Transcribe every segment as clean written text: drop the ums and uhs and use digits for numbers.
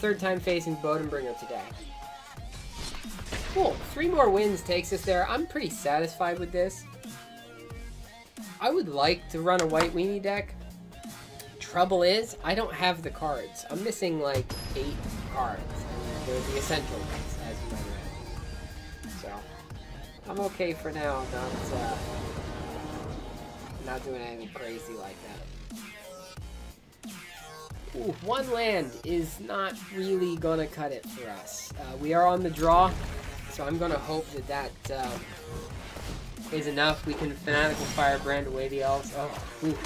third time facing Bodenbringer today. Cool. 3 more wins takes us there. I'm pretty satisfied with this. I would like to run a white weenie deck. Trouble is, I don't have the cards. I'm missing like 8 cards. And they're the essential ones, as you might imagine. So, I'm okay for now, not doing anything crazy like that. Ooh, 1 land is not really gonna cut it for us. We are on the draw, so I'm gonna hope that is enough. We can Fanatical Firebrand away the elves. Oh, ooh.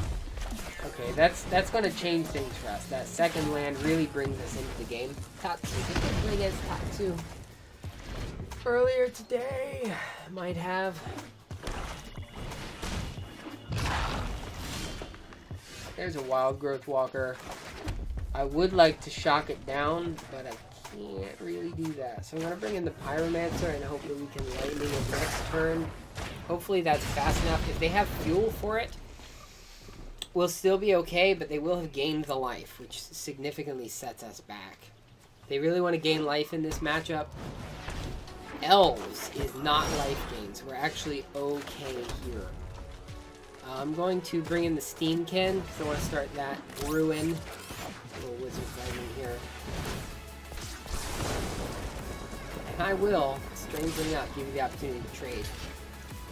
Okay, that's gonna change things for us. That second land really brings us into the game. Top 2. We did play against top 2 earlier today. Might have. There's a Wild Growth Walker. I would like to shock it down, but I can't really do that. So I'm gonna bring in the Pyromancer and hope that we can lightning it next turn. Hopefully that's fast enough. If they have fuel for it, we'll still be okay, but they will have gained the life, which significantly sets us back. They really want to gain life in this matchup. Elves is not life gain, so we're actually okay here. I'm going to bring in the Steamkin, because I want to start that Ruin. Little wizard fighting here. And I will, strangely enough, give you the opportunity to trade.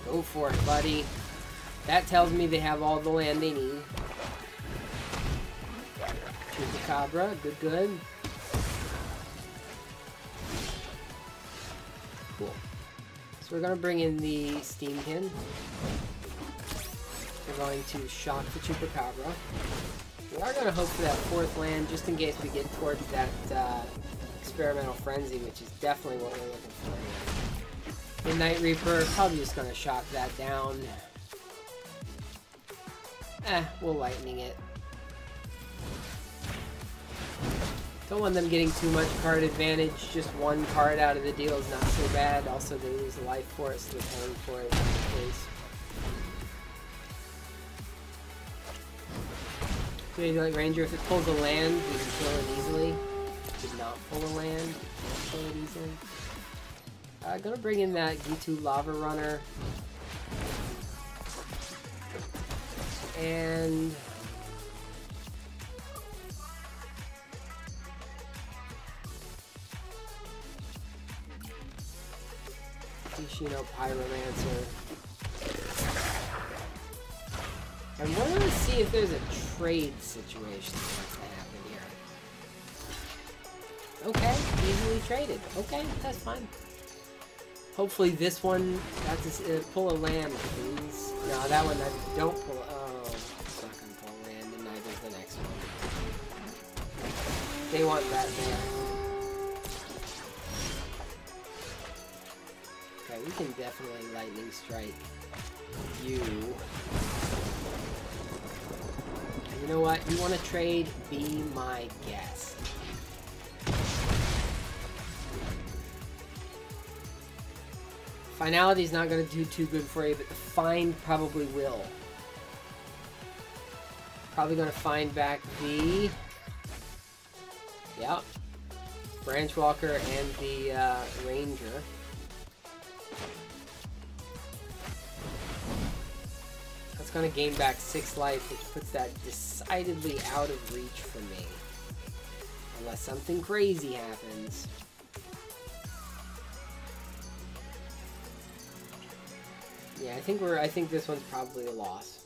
Go for it, buddy. That tells me they have all the land they need. Chupacabra, good, good. Cool. So we're going to bring in the Steamkin. We're going to shock the Chupacabra. We are going to hope for that 4th land, just in case we get towards that Experimental Frenzy, which is definitely what we're looking for here. Midnight Reaper, probably just going to shock that down. We'll lightning it. Don't want them getting too much card advantage. Just 1 card out of the deal is not so bad. Also, they lose a life for it, so they're paying for it in this case. Like Ranger, if it pulls a land, we can kill it easily. Did not pull a land, kill it easily. I'm gonna bring in that Gitu Lava Runner. And Ishino Pyromancer. I want to see if there's a trade situation that's going to happen here. Okay, easily traded. Okay, that's fine. Hopefully this one, that's a, pull a land, please. No, that one, don't pull. Oh, it's not going to pull a land, and neither is the next one. They want that there. Okay, we can definitely lightning strike you. You know what? You want to trade? Be my guest. Finality is not going to do too good for you, but the find probably will. Probably going to find back the... Yep. Branch Walker and the Ranger. It's going to gain back 6 life, which puts that decidedly out of reach for me. Unless something crazy happens. Yeah, I think this one's probably a loss.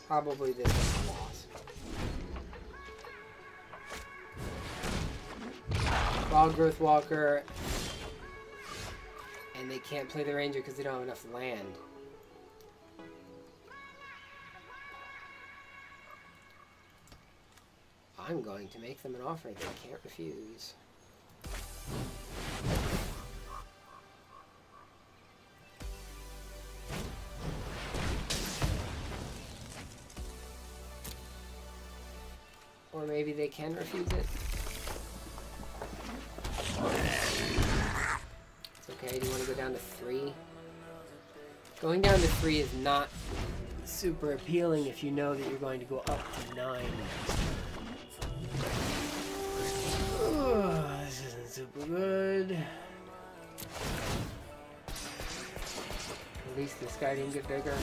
Probably this one's a loss. Wild Growth Walker. And they can't play the Ranger because they don't have enough land. I'm going to make them an offer they can't refuse. Or maybe they can refuse it. It's okay, do you want to go down to 3? Going down to 3 is not super appealing if you know that you're going to go up to 9 next. This isn't super good. At least this guy didn't get bigger.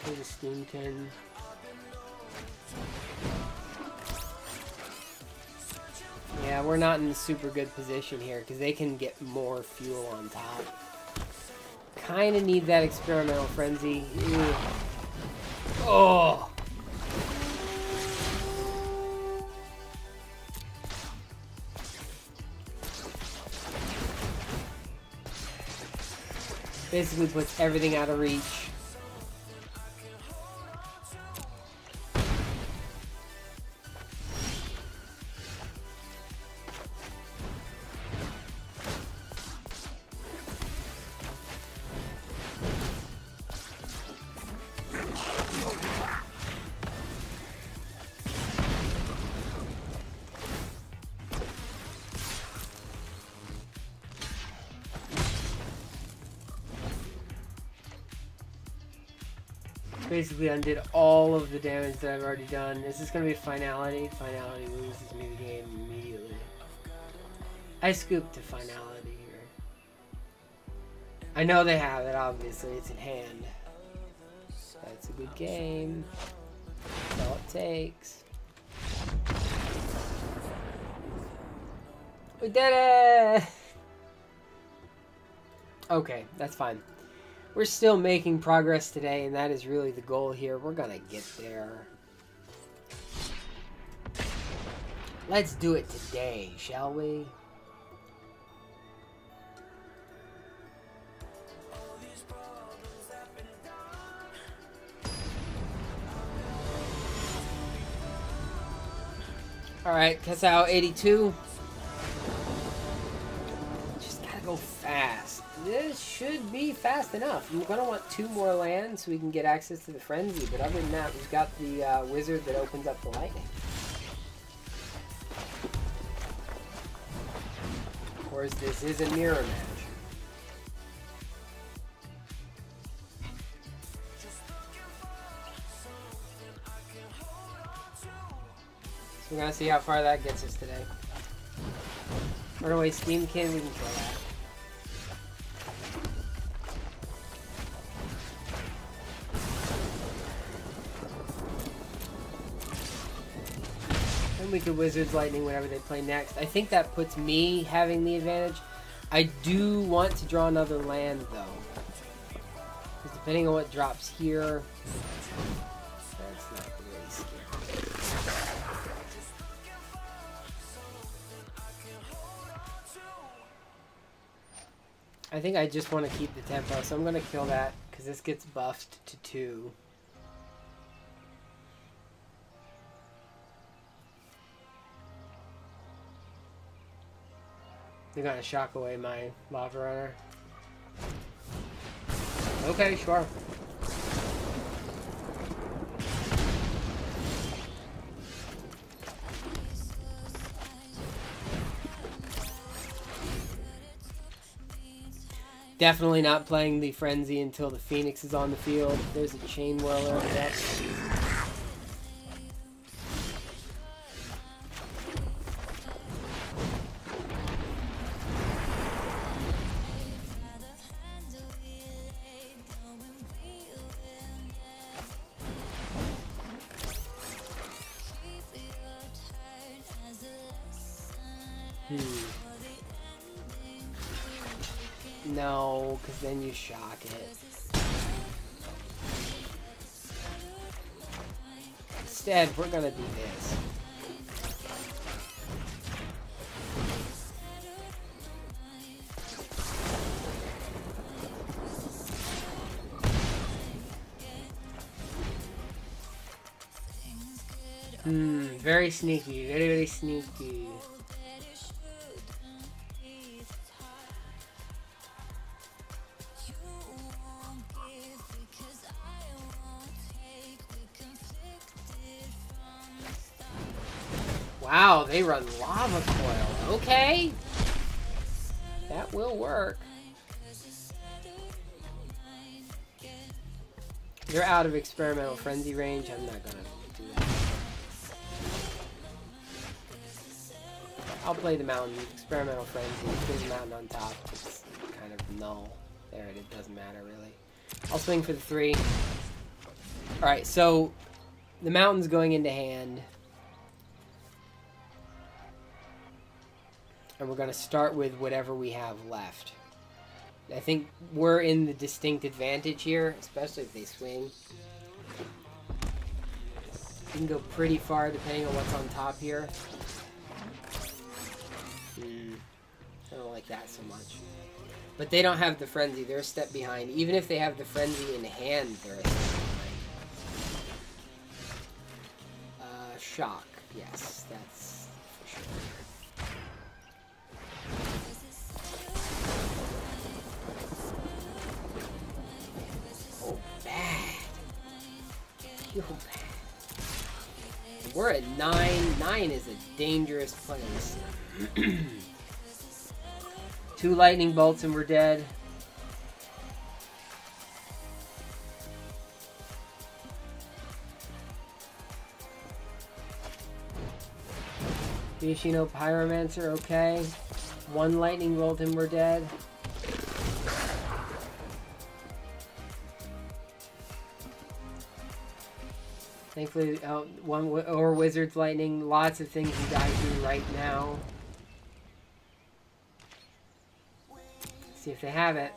Here's a steam tin. Yeah, we're not in a super good position here because they can get more fuel on top. Kind of need that experimental frenzy. Ew. Oh! Basically puts everything out of reach. Basically undid all of the damage that I've already done. Is this going to be a finality? Finality loses me the game immediately. I scooped to finality here. I know they have it, obviously. It's in hand. That's a good game. That's all it takes. We did it! Okay, that's fine. We're still making progress today, and that is really the goal here. We're gonna get there. Let's do it today, shall we? Alright, Casao 82. Just gotta go fast. This should be fast enough. I'm going to want 2 more lands so we can get access to the Frenzy, but other than that, we've got the wizard that opens up the lightning. Of course, this is a mirror match. So we're going to see how far that gets us today. Runaway Steam Kin, we can kill that. We could Wizard's Lightning whenever they play next. I think that puts me having the advantage. I do want to draw another land, though. Because depending on what drops here, that's not really scary. I think I just want to keep the tempo, so I'm going to kill that, because this gets buffed to 2. They're gonna shock away my Lava Runner. Okay, sure. Definitely not playing the Frenzy until the Phoenix is on the field. There's a Chain Whirler. Yep. No, because then you shock it. Instead, we're gonna do this. Very sneaky, very, very sneaky. Wow, they run Lava Coil. Okay. That will work. They're out of experimental frenzy range. I'm not gonna do that. I'll play the mountain. Experimental frenzy. There's a mountain on top. It's kind of null. There it doesn't matter really. I'll swing for the 3. Alright, so the mountain's going into hand. And we're going to start with whatever we have left. I think we're in the distinct advantage here, especially if they swing. You can go pretty far depending on what's on top here. I don't like that so much. But they don't have the frenzy. They're a step behind. Even if they have the frenzy in hand, they're a step behind. Shock. Yes, that's for sure. Oh, bad. Feel bad. We're at 9. 9 is a dangerous place. 2 lightning bolts and we're dead. Yoshino Pyromancer, okay. 1 lightning bolt and we're dead. Thankfully, one or Wizard's Lightning. Lots of things you guys do right now. See if they have it.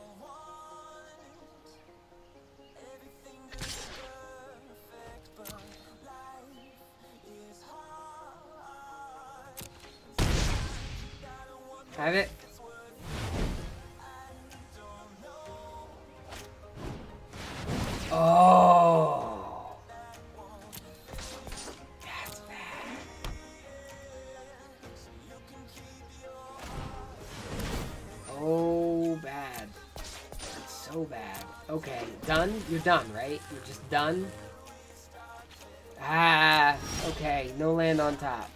Have it. Oh, that's bad. Oh, bad. So bad. Okay, done? You're done, right? You're just done? Ah, okay. No land on top.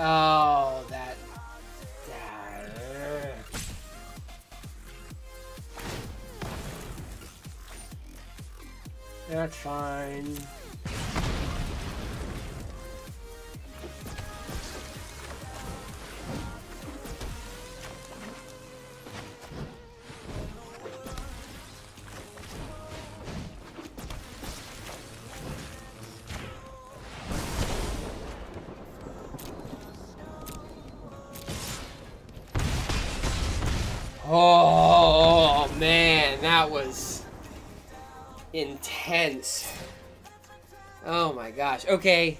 Oh, that... That's fine. Oh, man, that was intense. Oh my gosh. Okay.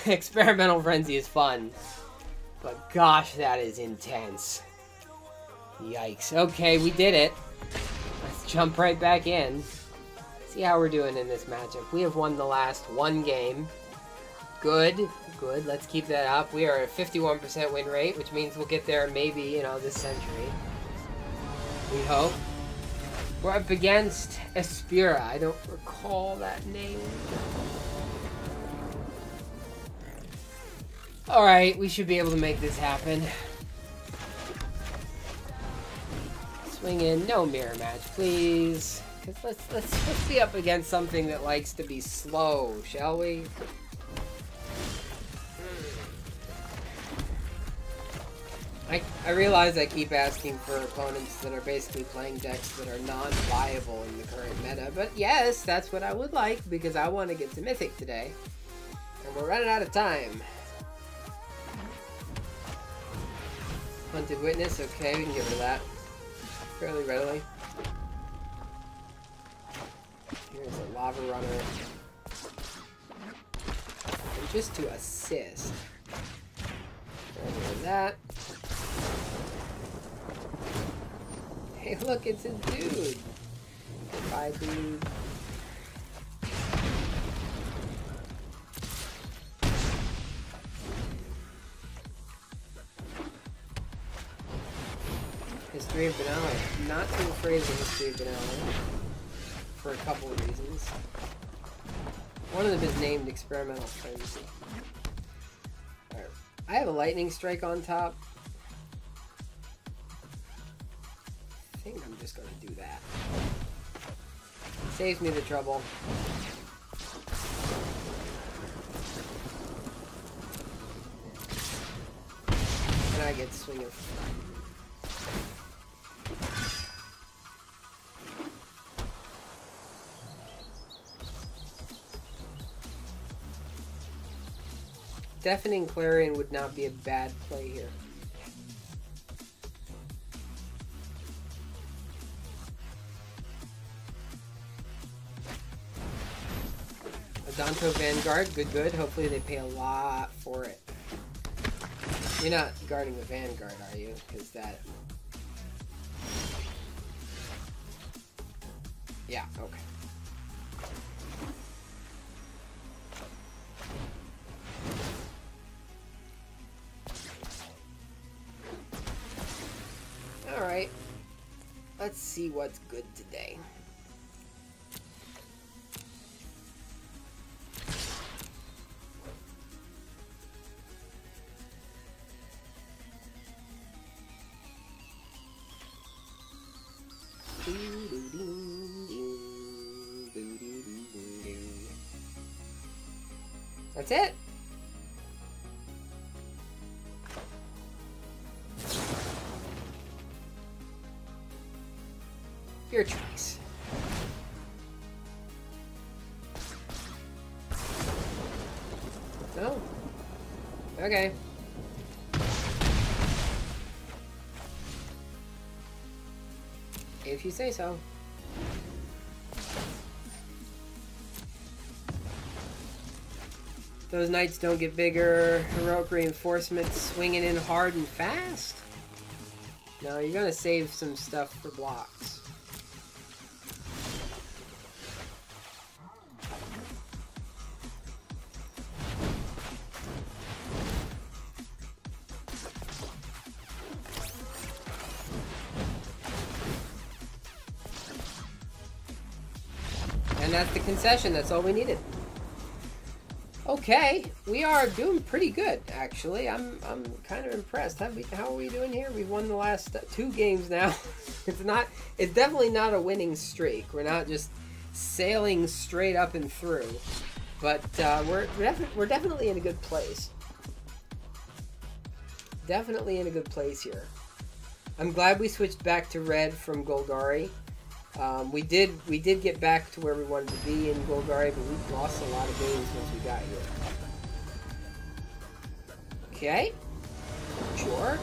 Experimental Frenzy is fun. But gosh, that is intense. Yikes. Okay, we did it. Let's jump right back in. See how we're doing in this matchup. We have won the last 1 game. Good. Good. Let's keep that up. We are at 51% win rate, which means we'll get there maybe, you know, this century. We hope. We're up against Espira. I don't recall that name. Alright, we should be able to make this happen. Swing in. No mirror match, please. 'Cause let's be up against something that likes to be slow, shall we? I realize I keep asking for opponents that are basically playing decks that are non-viable in the current meta, but yes, that's what I would like, because I want to get to Mythic today. And we're running out of time. Hunted Witness, okay, we can get rid of that fairly readily. Here's a Lava Runner. And just to assist. There's that. Hey, look, it's a dude. I believe. History of Banana. Not too afraid of the History of Banana. For a couple of reasons. One of them is named Experimental Frenzy. Alright. I have a Lightning Strike on top. I think I'm just gonna do that. Saves me the trouble. And I get swinging. Deafening Clarion would not be a bad play here. Adonto Vanguard, good, good. Hopefully they pay a lot for it. You're not guarding the Vanguard, are you? Because that... Yeah, okay. Alright, let's see what's good today. That's it? Your choice. No? Okay. If you say so. Those knights don't get bigger. Heroic reinforcements swinging in hard and fast. No, you're gonna save some stuff for blocks. And that's the concession. That's all we needed. Okay, we are doing pretty good, actually. I'm kind of impressed. How are we doing here? We've won the last 2 games now. It's definitely not a winning streak. We're not just sailing straight up and through, but we're definitely in a good place. Definitely in a good place here. I'm glad we switched back to red from Golgari. We did get back to where we wanted to be in Golgari, but we've lost a lot of games once we got here. Okay. Sure.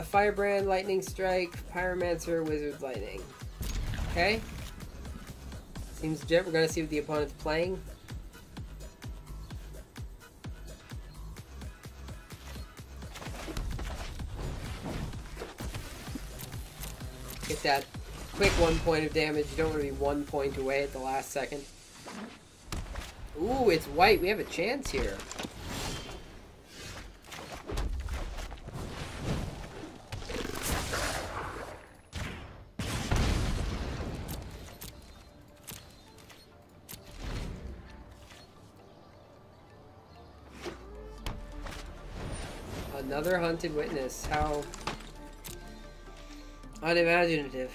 Firebrand, Lightning Strike, Pyromancer, Wizard Lightning. Okay. Seems legit. We're gonna see what the opponent's playing. Get that quick 1 point of damage. You don't want to be 1 point away at the last second. Ooh, it's white. We have a chance here. Another Hunted Witness. How unimaginative.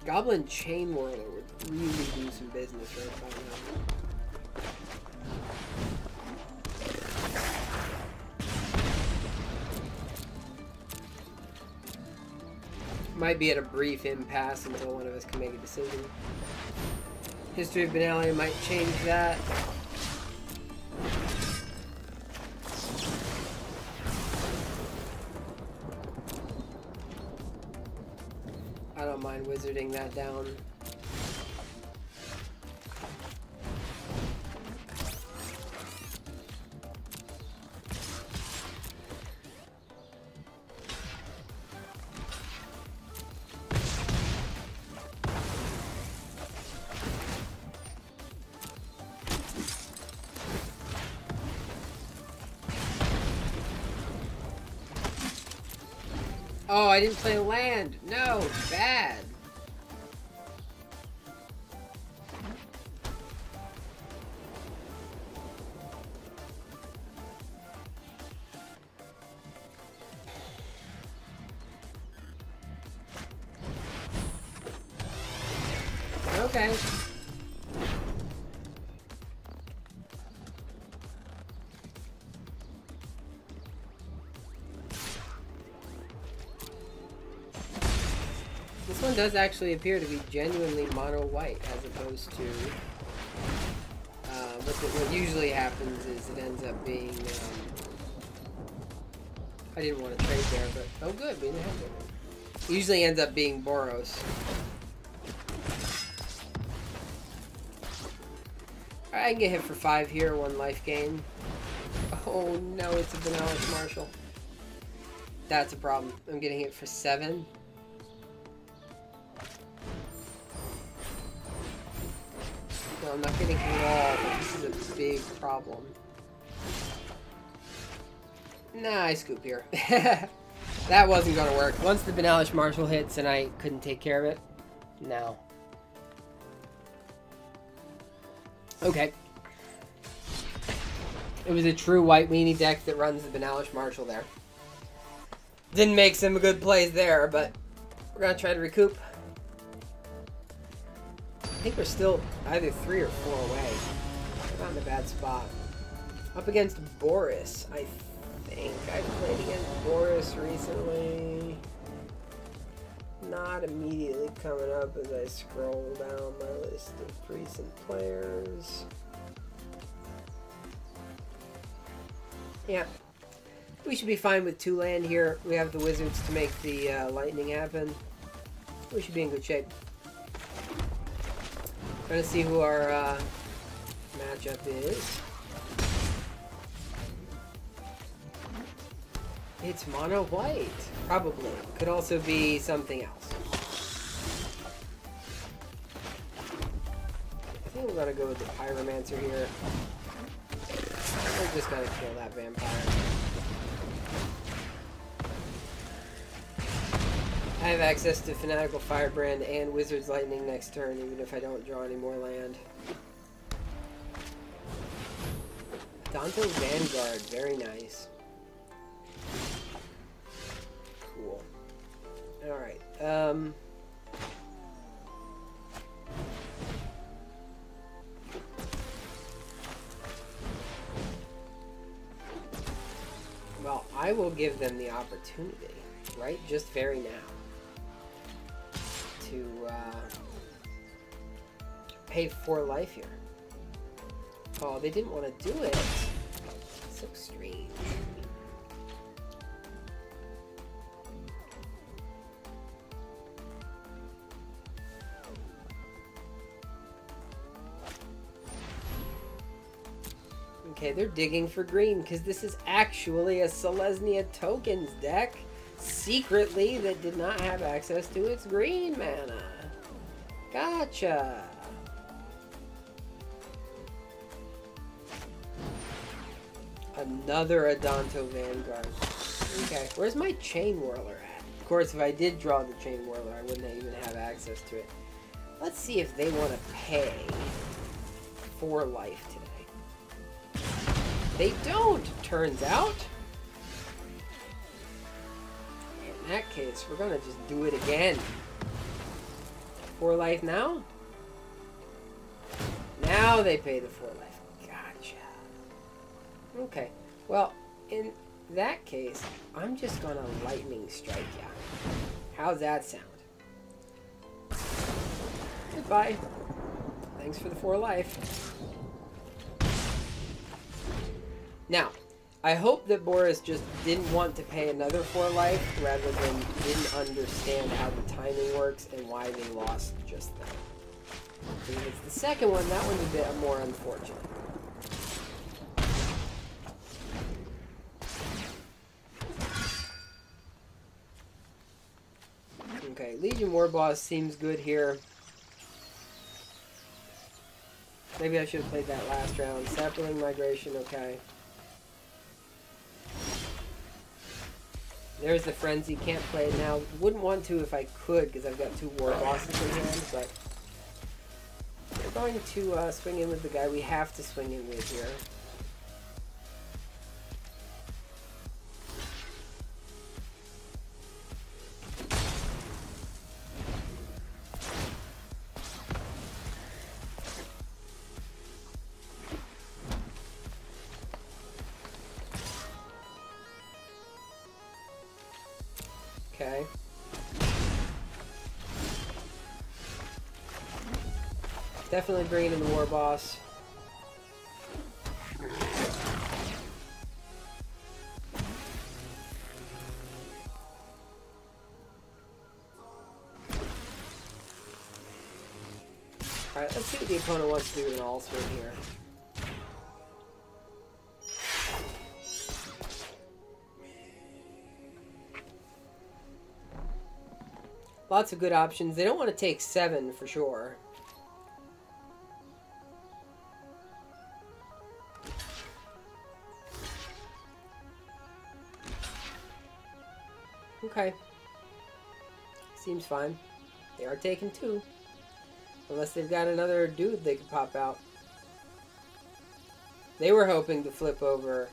Goblin Chain Whirler would really do some business right about now. Might be at a brief impasse until one of us can make a decision. History of Benalia might change that. I don't mind wizarding that down. Oh, I didn't play land. No, bad. Okay. This one does actually appear to be genuinely mono white as opposed to what usually happens is it ends up being I didn't want to trade there, but oh good, we didn't have to. It usually ends up being Boros. I can get hit for 5 here, 1 life gain. Oh no, it's a Benevolent Marshal. That's a problem. I'm getting hit for 7. No, I'm not getting hit at all, but this is a big problem. Nah, I scoop here. That wasn't gonna work. Once the Benevolent Marshal hits and I couldn't take care of it, no. Okay. It was a true white weenie deck that runs the Benevolent Marshal there. Didn't make some good plays there, but we're gonna try to recoup. I think we're still either 3 or 4 away. We're not in a bad spot. Up against Boris, I think. I played against Boris recently. Not immediately coming up as I scroll down my list of recent players. Yeah. We should be fine with 2 land here. We have the wizards to make the lightning happen. We should be in good shape. Trying to see who our matchup is. It's mono white. Probably. Could also be something else. I think we're gonna go with the Pyromancer here. We're just gonna kill that vampire. I have access to Fanatical Firebrand and Wizard's Lightning next turn, even if I don't draw any more land. Danto Vanguard, very nice. Cool. Alright, well, I will give them the opportunity, right? Just very now. To pay 4 life here. Oh, they didn't want to do it. So strange. Okay, they're digging for green because this is actually a Selesnya tokens deck. Secretly, that did not have access to its green mana. Gotcha. Another Adanto Vanguard. Okay, where's my Chain Whirler at? Of course, if I did draw the Chain Whirler, I wouldn't even have access to it. Let's see if they want to pay 4 life today. They don't, turns out. In that case, we're gonna just do it again. 4 life now? Now they pay the 4 life. Gotcha. Okay, well, in that case, I'm just gonna lightning strike ya. How's that sound? Goodbye. Thanks for the 4 life. Now, I hope that Boris just didn't want to pay another 4 life rather than didn't understand how the timing works and why they lost just then. If it's the second one, that one's a bit more unfortunate. Okay, Legion Warboss seems good here. Maybe I should have played that last round. Sapling Migration, okay. There's the Frenzy. Can't play it now. Wouldn't want to if I could, because I've got 2 war bosses in hand, but we're going to swing in with the guy we have to swing in with here. Okay. Definitely bringing in the war boss. Alright, let's see what the opponent wants to do in all swing here. Lots of good options. They don't want to take 7 for sure. Okay. Seems fine. They are taking 2. Unless they've got another dude they could pop out. They were hoping to flip over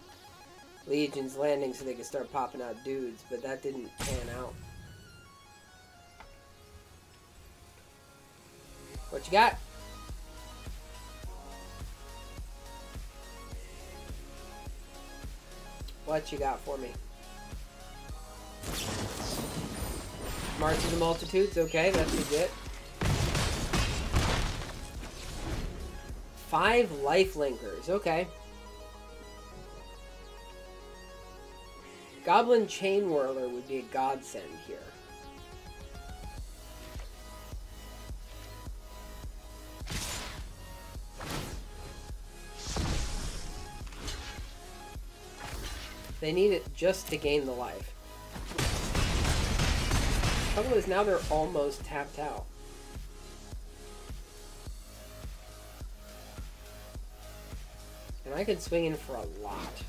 Legion's Landing so they could start popping out dudes, but that didn't pan out. What you got? What you got for me? March of the Multitudes, okay, that's legit. 5 Lifelinkers, okay. Goblin Chain Whirler would be a godsend here. They need it just to gain the life. The trouble is now they're almost tapped out. And I could swing in for a lot.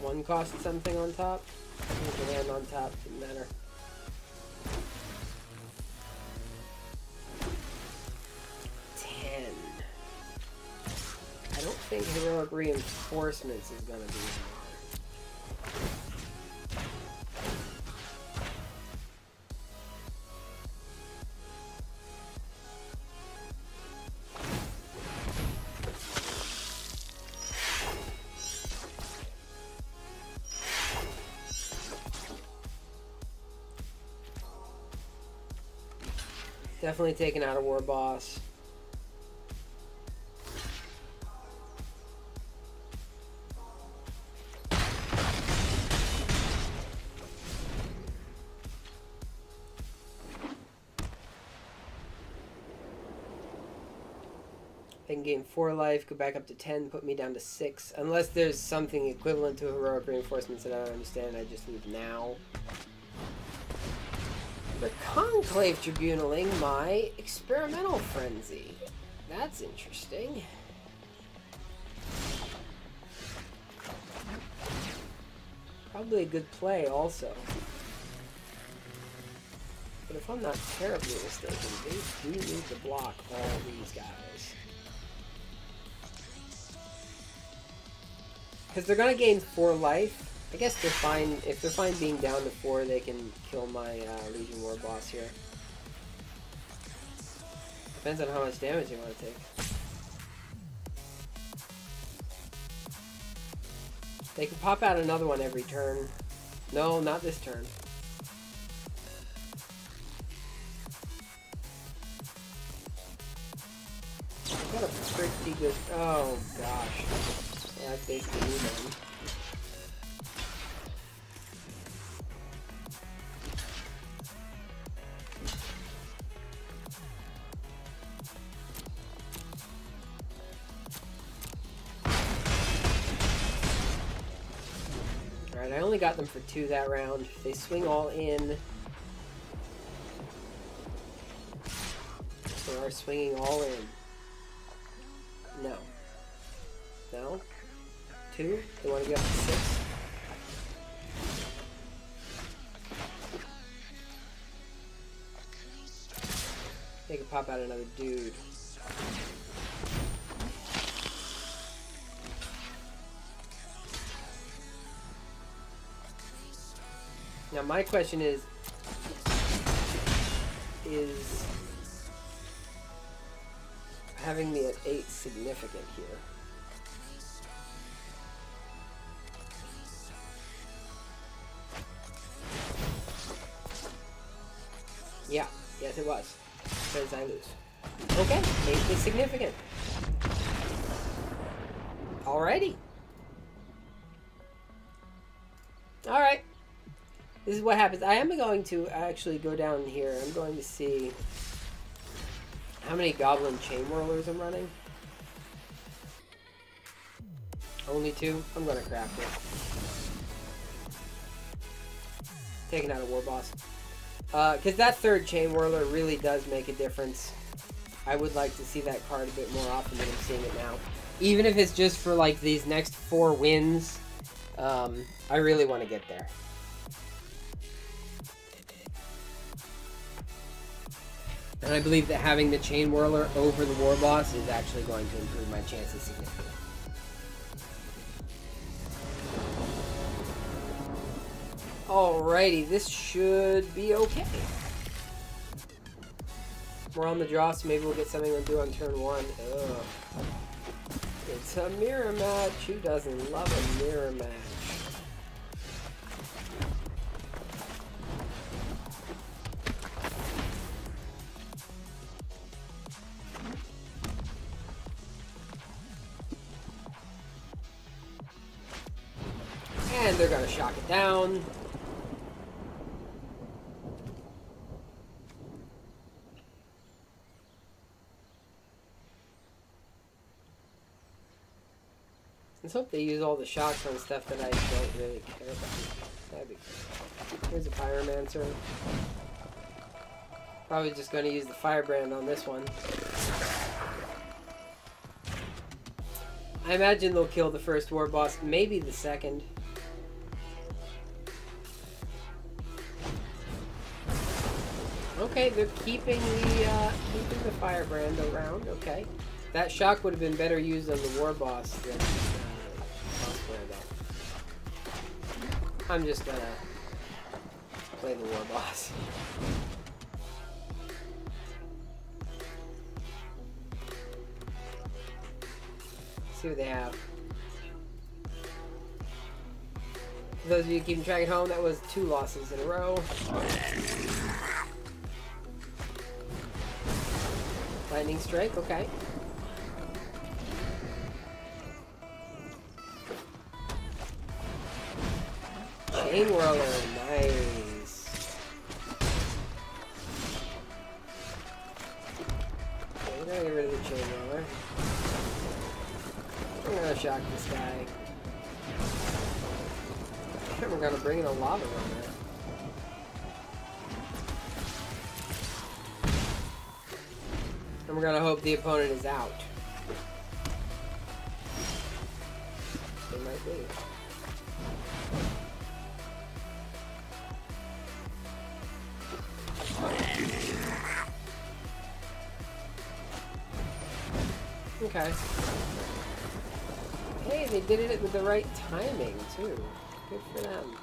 One cost something on top. You can land on top, didn't matter. I don't think Heroic Reinforcements is going to be definitely taking out a war boss. They can gain 4 life, go back up to 10, put me down to 6. Unless there's something equivalent to Heroic Reinforcements that I don't understand, I just leave now. The Conclave Tribunaling my Experimental Frenzy. That's interesting. Probably a good play also. But if I'm not terribly mistaken, they do need to block all these guys. Because they're gonna gain 4 life. I guess they're fine. If they're fine being down to 4, they can kill my Legion War boss here. Depends on how much damage they want to take. They can pop out another one every turn. No, not this turn. Got a pretty good. Oh gosh. Yeah, that's basically me then. Alright, I only got them for 2 that round. They swing all in. They are swinging all in. No. No? 2? They want to get up to 6? They could pop out another dude. Now my question is having me at 8 significant here? Yeah, yes it was. Says I lose. Okay, 8 is significant. Alrighty. Alright. This is what happens. I am going to actually go down here. I'm going to see how many Goblin Chain Whirlers I'm running. Only 2? I'm going to craft it. Taking out a War Boss. Because that 3rd Chain Whirler really does make a difference. I would like to see that card a bit more often than I'm seeing it now. Even if it's just for like these next 4 wins, I really want to get there. And I believe that having the Chain Whirler over the War Boss is actually going to improve my chances significantly. Alrighty, this should be okay. We're on the draw, so maybe we'll get something to do on turn 1. Ugh. It's a mirror match. Who doesn't love a mirror match? And they're gonna shock it down. Let's hope they use all the shocks on stuff that I don't really care about. That'd be cool. Here's a Pyromancer. Probably just going to use the Firebrand on this one. I imagine they'll kill the first War Boss, maybe the second. Okay, they're keeping the Firebrand around. Okay, that shock would have been better used on the War Boss than elsewhere, though. I'm just gonna play the War Boss. See what they have. For those of you keeping track at home, that was 2 losses in a row. Lightning Strike, okay. Chain Whirler, nice. Okay, we're gonna get rid of the Chain Whirler. We're gonna shock this guy. And we're gonna bring in a Lava Runner. And we're gonna hope the opponent is out. They might be. Okay. Hey, they did it with the right timing, too. Good for them.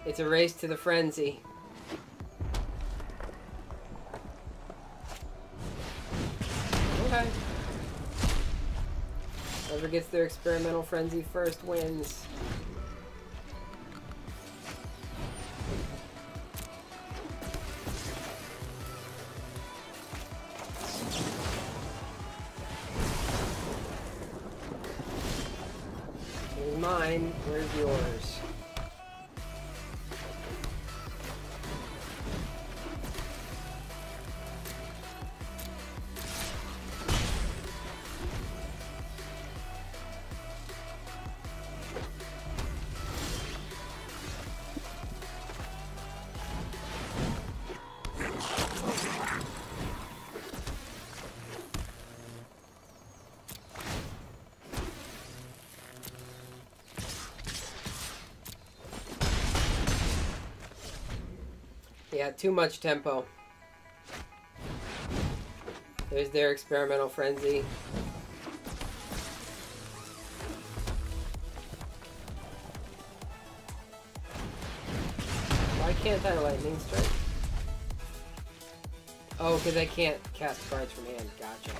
It's a race to the frenzy. Okay. Whoever gets their experimental frenzy first wins. Here's mine. Where's yours? Yeah, too much tempo. There's their experimental frenzy. Why can't I lightning strike? Oh, because I can't cast cards from hand. Gotcha.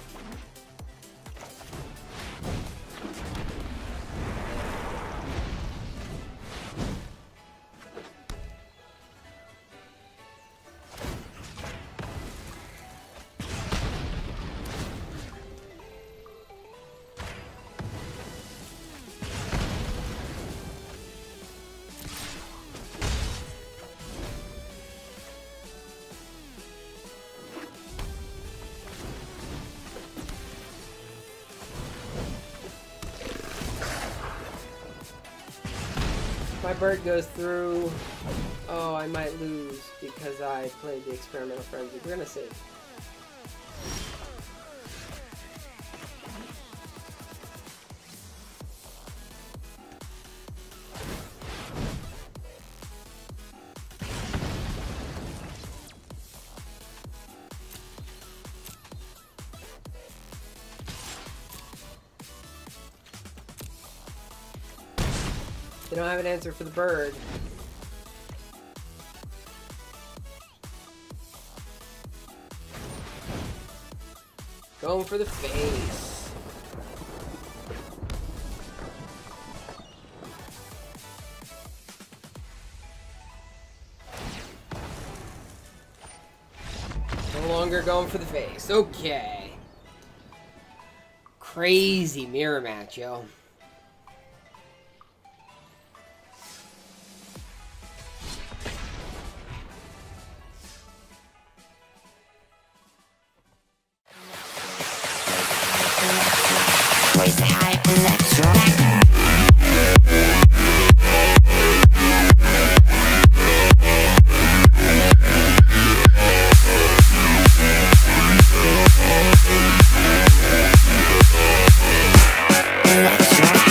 My bird goes through. Oh, I might lose because I played the experimental frenzy. We're gonna see. They don't have an answer for the bird. Going for the face. No longer going for the face. Okay. Crazy mirror match, yo. Raise the high electro. Electro.